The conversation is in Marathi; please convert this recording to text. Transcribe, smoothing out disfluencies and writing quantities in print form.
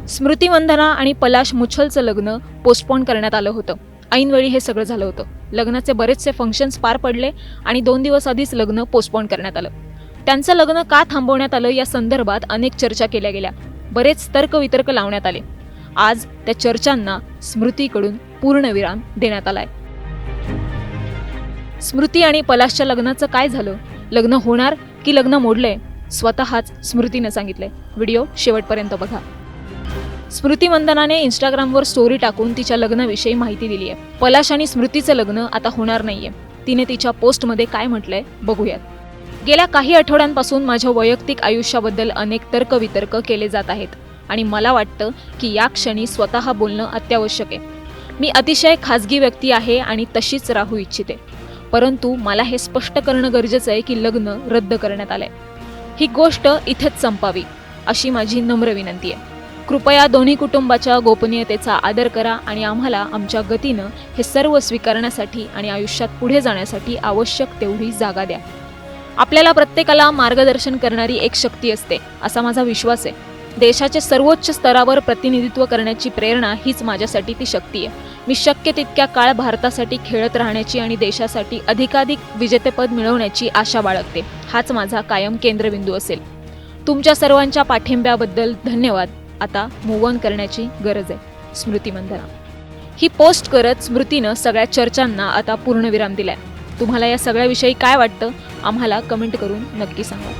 स्मृती मंधाना आणि पलाश मुच्छलचं लग्न पोस्टपोन करण्यात आलं होतं. ऐनवेळी हे सगळं झालं होतं. लग्नाचे बरेचसे फंक्शन्स पार पडले आणि 2 दिवस आधीच लग्न पोस्टपोन करण्यात आलं. त्यांचं लग्न का थांबवण्यात आलं या संदर्भात अनेक चर्चा केल्या गेल्या. बरेच तर्कवितर्क लावण्यात आले. आज त्या चर्चांना स्मृतीकडून पूर्णविराम देण्यात आलाय. स्मृती आणि पलाशच्या लग्नाचं काय झालं? लग्न होणार की लग्न मोडलंय? स्वतःच स्मृतीने सांगितलंय. व्हिडिओ शेवटपर्यंत बघा. स्मृती मंधानाने इंस्टाग्रामवर स्टोरी टाकून तिच्या लग्नाविषयी माहिती दिली आहे. पलाश आणि स्मृतीचं लग्न आता होणार नाहीये. तिने तिच्या पोस्टमध्ये काय म्हटलंय बघूयात. गेल्या काही आठवड्यांपासून माझ्या वैयक्तिक आयुष्याबद्दल अनेक तर्कवितर्क केले जात आहेत आणि मला वाटतं की या क्षणी स्वतः बोलणं अत्यावश्यक आहे. मी अतिशय खाजगी व्यक्ती आहे आणि तशीच राहू इच्छिते. परंतु मला हे स्पष्ट करणं गरजेचं आहे की लग्न रद्द करण्यात आलंय. ही गोष्ट इथेच संपावी अशी माझी नम्र विनंती आहे. कृपया दोन्ही कुटुंबाच्या गोपनीयतेचा आदर करा आणि आम्हाला आमच्या गतीनं हे सर्व स्वीकारण्यासाठी आणि आयुष्यात पुढे जाण्यासाठी आवश्यक तेवढी जागा द्या. आपल्याला प्रत्येकाला मार्गदर्शन करणारी एक शक्ती असते असा माझा विश्वास आहे. देशाचे सर्वोच्च स्तरावर प्रतिनिधित्व करण्याची प्रेरणा हीच माझ्यासाठी ती शक्ती आहे. मी शक्य तितक्या काळ भारतासाठी खेळत राहण्याची आणि देशासाठी अधिकाधिक विजेतेपद मिळवण्याची आशा बाळगते. हाच माझा कायम केंद्रबिंदू असेल. तुमच्या सर्वांच्या पाठिंब्याबद्दल धन्यवाद. आता मूव्ह ऑन करण्याची गरज आहे. स्मृती मंधाना. ही पोस्ट करत स्मृतीनं सगळ्या चर्चांना आता पूर्णविराम दिलाय. तुम्हाला या सगळ्याविषयी काय वाटतं? आम्हाला कमेंट करून नक्की सांगा.